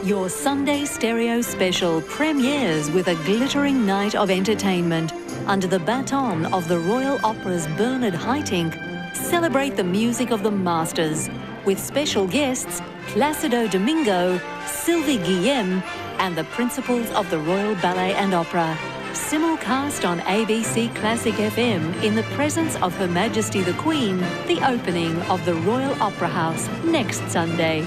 Your Sunday stereo special premieres with a glittering night of entertainment. Under the baton of the Royal Opera's Bernard Haitink, celebrate the music of the masters with special guests Placido Domingo, Sylvie Guillem and the principals of the Royal Ballet and Opera. Simulcast on ABC Classic FM in the presence of Her Majesty the Queen, the opening of the Royal Opera House next Sunday.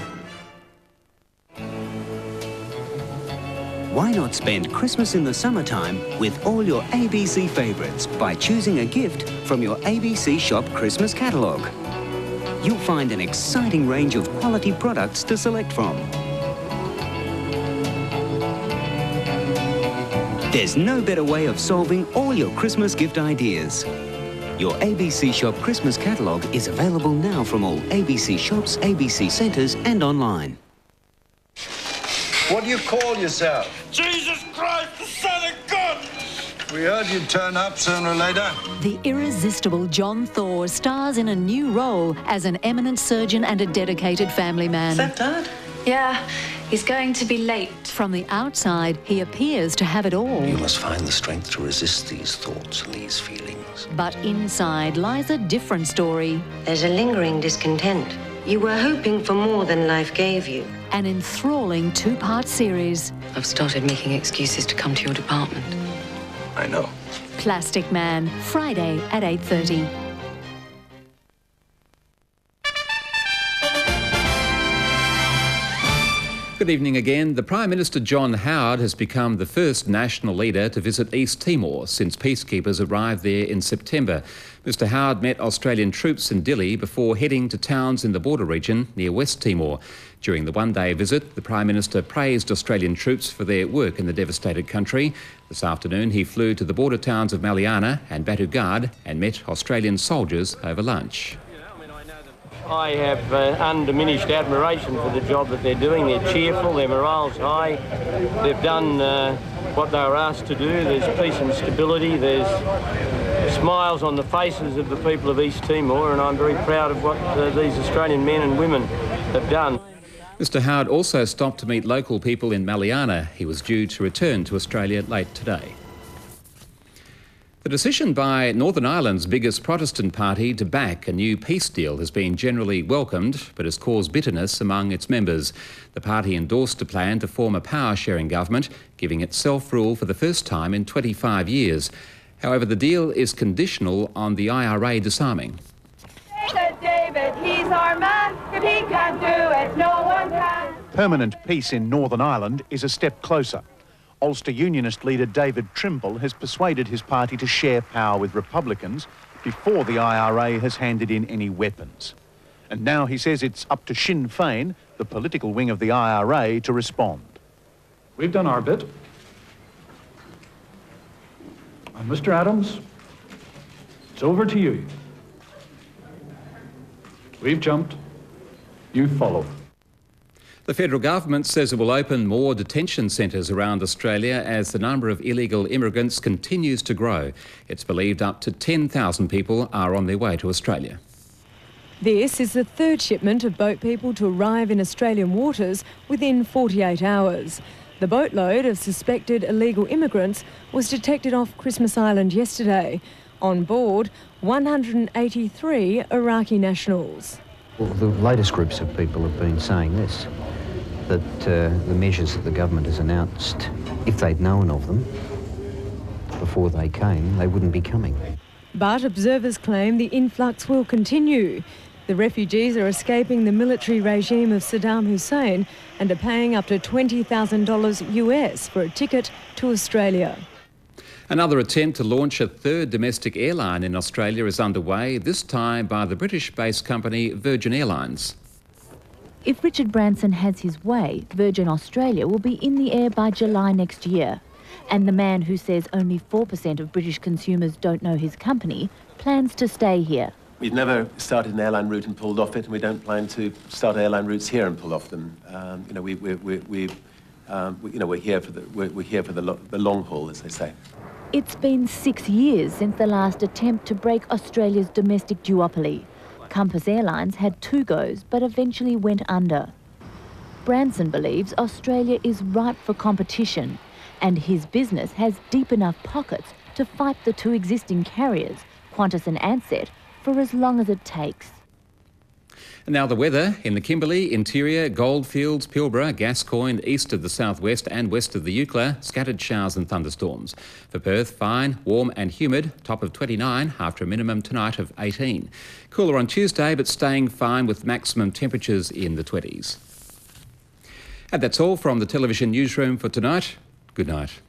Why not spend Christmas in the summertime with all your ABC favourites by choosing a gift from your ABC Shop Christmas catalogue? You'll find an exciting range of quality products to select from. There's no better way of solving all your Christmas gift ideas. Your ABC Shop Christmas catalogue is available now from all ABC shops, ABC centres and online. What do you call yourself? Jesus Christ, the Son of God! We heard you'd turn up sooner or later. The irresistible John Thor stars in a new role as an eminent surgeon and a dedicated family man. Is that Dad? Yeah, he's going to be late. From the outside, he appears to have it all. You must find the strength to resist these thoughts and these feelings. But inside lies a different story. There's a lingering discontent. You were hoping for more than life gave you. An enthralling two-part series. I've started making excuses to come to your department. I know. Plastic Man, Friday at 8:30. Good evening again. The Prime Minister John Howard has become the first national leader to visit East Timor since peacekeepers arrived there in September. Mr Howard met Australian troops in Dili before heading to towns in the border region near West Timor. During the one-day visit, the Prime Minister praised Australian troops for their work in the devastated country. This afternoon, he flew to the border towns of Maliana and Batu Gard and met Australian soldiers over lunch. I have undiminished admiration for the job that they're doing. They're cheerful, their morale's high. They've done what they were asked to do. There's peace and stability. There's smiles on the faces of the people of East Timor, and I'm very proud of what these Australian men and women have done. Mr Howard also stopped to meet local people in Maliana. He was due to return to Australia late today. The decision by Northern Ireland's biggest Protestant party to back a new peace deal has been generally welcomed, but has caused bitterness among its members. The party endorsed a plan to form a power-sharing government, giving it self-rule for the first time in 25 years. However, the deal is conditional on the IRA disarming. David, he's our man. If he can't do it, no one can. Permanent peace in Northern Ireland is a step closer. Ulster Unionist leader David Trimble has persuaded his party to share power with Republicans before the IRA has handed in any weapons. And now he says it's up to Sinn Féin, the political wing of the IRA, to respond. We've done our bit. And Mr. Adams, it's over to you. We've jumped. You follow. The federal government says it will open more detention centres around Australia as the number of illegal immigrants continues to grow. It's believed up to 10,000 people are on their way to Australia. This is the third shipment of boat people to arrive in Australian waters within 48 hours. The boatload of suspected illegal immigrants was detected off Christmas Island yesterday. On board, 183 Iraqi nationals. Well, the latest groups of people have been saying this, that the measures that the government has announced, if they'd known of them before they came, they wouldn't be coming. But observers claim the influx will continue. The refugees are escaping the military regime of Saddam Hussein and are paying up to $20,000 US for a ticket to Australia. Another attempt to launch a third domestic airline in Australia is underway, this time by the British-based company Virgin Airlines. If Richard Branson has his way, Virgin Australia will be in the air by July next year. And the man who says only 4% of British consumers don't know his company plans to stay here. We've never started an airline route and pulled off it, and we don't plan to start airline routes here and pull off them. We're here for the long haul, as they say. It's been 6 years since the last attempt to break Australia's domestic duopoly. Compass Airlines had 2 goes, but eventually went under. Branson believes Australia is ripe for competition, and his business has deep enough pockets to fight the two existing carriers, Qantas and Ansett, for as long as it takes. And now the weather in the Kimberley, Interior, Goldfields, Pilbara, Gascoyne, east of the southwest and west of the Eucla, scattered showers and thunderstorms. For Perth, fine, warm and humid, top of 29 after a minimum tonight of 18. Cooler on Tuesday but staying fine with maximum temperatures in the 20s. And that's all from the television newsroom for tonight. Good night.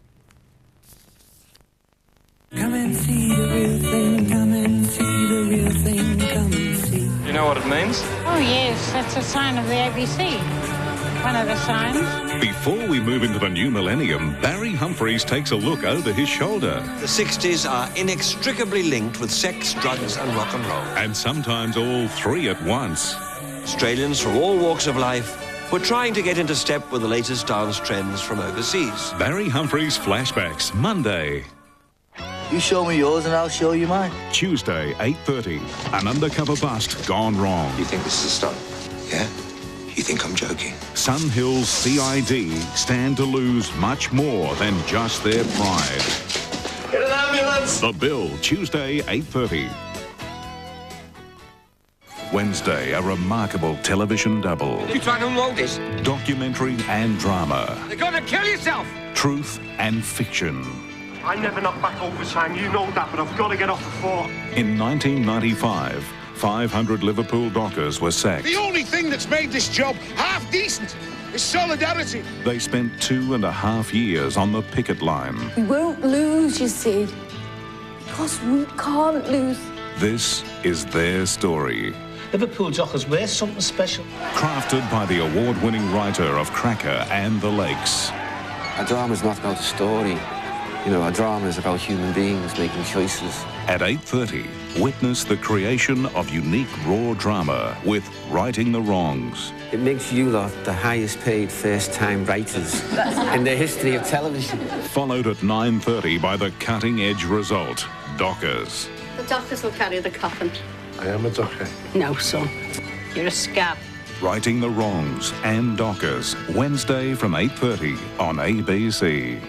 Come and see the real thing, come and see the real thing, come and see. You know what it means? Oh, yes, that's a sign of the ABC. One of the signs. Before we move into the new millennium, Barry Humphries takes a look over his shoulder. The 60s are inextricably linked with sex, drugs and rock and roll. And sometimes all three at once. Australians from all walks of life were trying to get into step with the latest dance trends from overseas. Barry Humphries Flashbacks, Monday. You show me yours and I'll show you mine. Tuesday, 8:30. An undercover bust gone wrong. You think this is a stunt? Yeah? You think I'm joking? Sun Hills CID stand to lose much more than just their pride. Get an ambulance! The Bill, Tuesday, 8:30. Wednesday, a remarkable television double. You trying to unload this? Documentary and drama. You're gonna kill yourself! Truth and fiction. I never knocked back over Sang, you know that, but I've got to get off the floor. In 1995, 500 Liverpool dockers were sacked. The only thing that's made this job half decent is solidarity. They spent 2.5 years on the picket line. We won't lose, you see, because we can't lose. This is their story. Liverpool dockers wear something special. Crafted by the award-winning writer of Cracker and the Lakes. A drama's not about a story. You know, a drama is about human beings making choices. At 8:30, witness the creation of unique raw drama with Righting the Wrongs. It makes you lot the highest paid first-time writers in the history of television. Followed at 9:30 by the cutting-edge result, Dockers. The dockers will carry the coffin. I am a docker. No, son. You're a scab. Righting the Wrongs and Dockers, Wednesday from 8:30 on ABC.